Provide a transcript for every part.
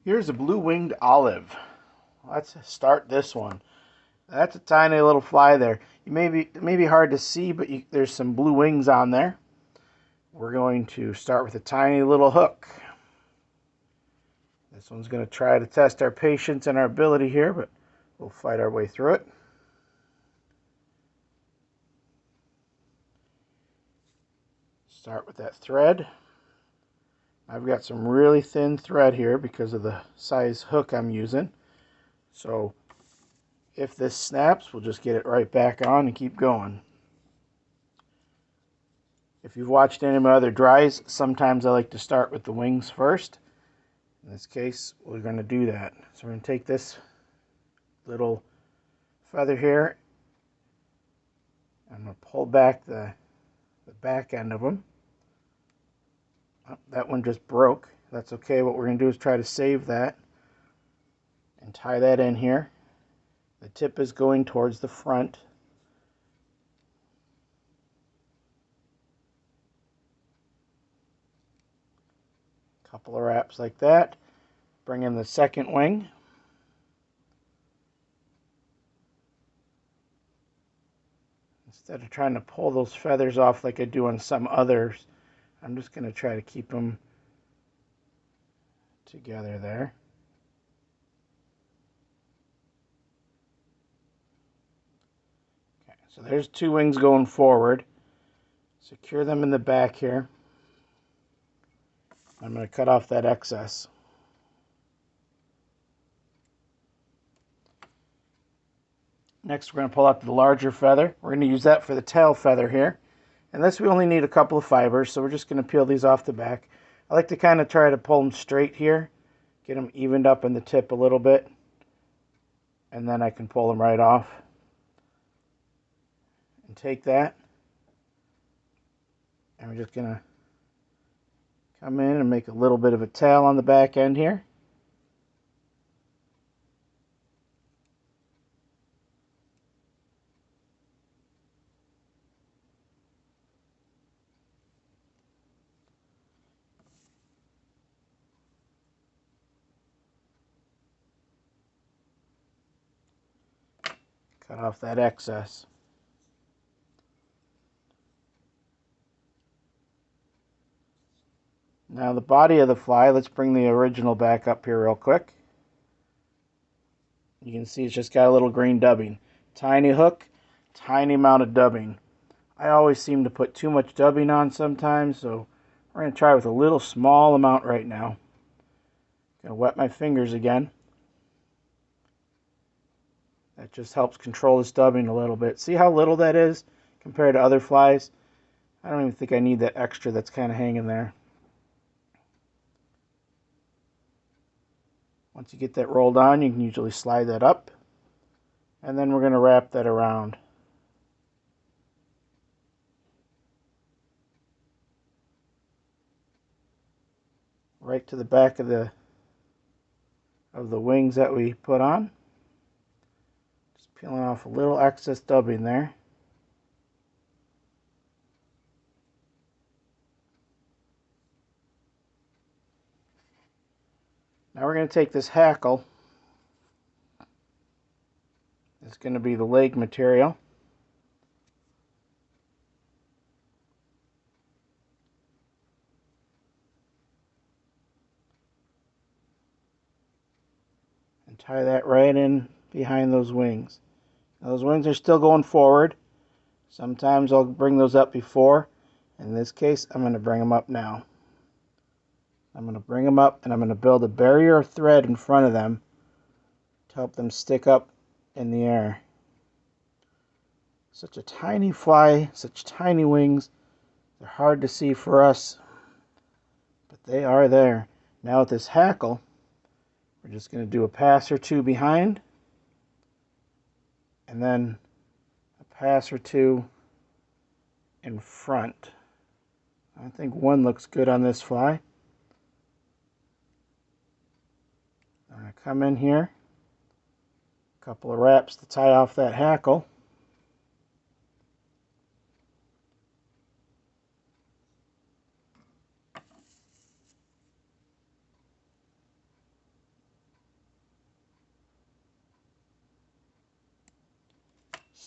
Here's a blue-winged olive. Let's start this one. That's a tiny little fly there. It may be hard to see, but there's some blue wings on there. We're going to start with a tiny little hook. This one's going to try to test our patience and our ability here, but we'll fight our way through it. Start with that thread. I've got some really thin thread here because of the size hook I'm using. So if this snaps, we'll just get it right back on and keep going. If you've watched any of my other dries, sometimes I like to start with the wings first. In this case, we're going to do that. So we're going to take this little feather here. I'm going to pull back the back end of them. Oh, that one just broke. That's okay. What we're going to do is try to save that and tie that in here. The tip is going towards the front. Couple of wraps like that. Bring in the second wing. Instead of trying to pull those feathers off like I do on some others, I'm just going to try to keep them together there. Okay, so there's two wings going forward. Secure them in the back here. I'm going to cut off that excess. Next, we're going to pull out the larger feather. We're going to use that for the tail feather here. And this, we only need a couple of fibers, so we're just going to peel these off the back. I like to kind of try to pull them straight here, get them evened up in the tip a little bit, and then I can pull them right off. And take that, and we're just going to come in and make a little bit of a tail on the back end here. Cut off that excess. Now the body of the fly, let's bring the original back up here real quick. You can see it's just got a little green dubbing. Tiny hook, tiny amount of dubbing. I always seem to put too much dubbing on sometimes, so we're going to try with a little small amount right now. Going to wet my fingers again. That just helps control this dubbing a little bit. See how little that is compared to other flies? I don't even think I need that extra that's kind of hanging there. Once you get that rolled on, you can usually slide that up. And then we're going to wrap that around. Right to the back of the wings that we put on. Just peeling off a little excess dubbing there. Now we're going to take this hackle. It's going to be the leg material. And tie that right in behind those wings. Now those wings are still going forward. Sometimes I'll bring those up before. In this case, I'm going to bring them up now. I'm going to bring them up and I'm going to build a barrier of thread in front of them to help them stick up in the air. Such a tiny fly, such tiny wings. They're hard to see for us, but they are there. Now with this hackle, we're just going to do a pass or two behind, and then a pass or two in front. I think one looks good on this fly. I'm going to come in here, a couple of wraps to tie off that hackle.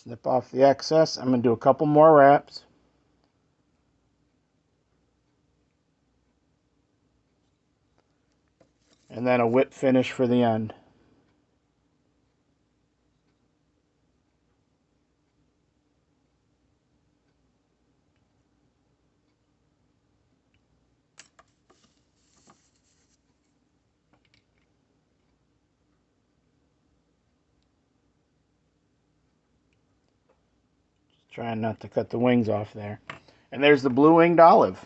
Snip off the excess. I'm going to do a couple more wraps. And then a whip finish for the end. Trying not to cut the wings off there. And there's the blue winged olive.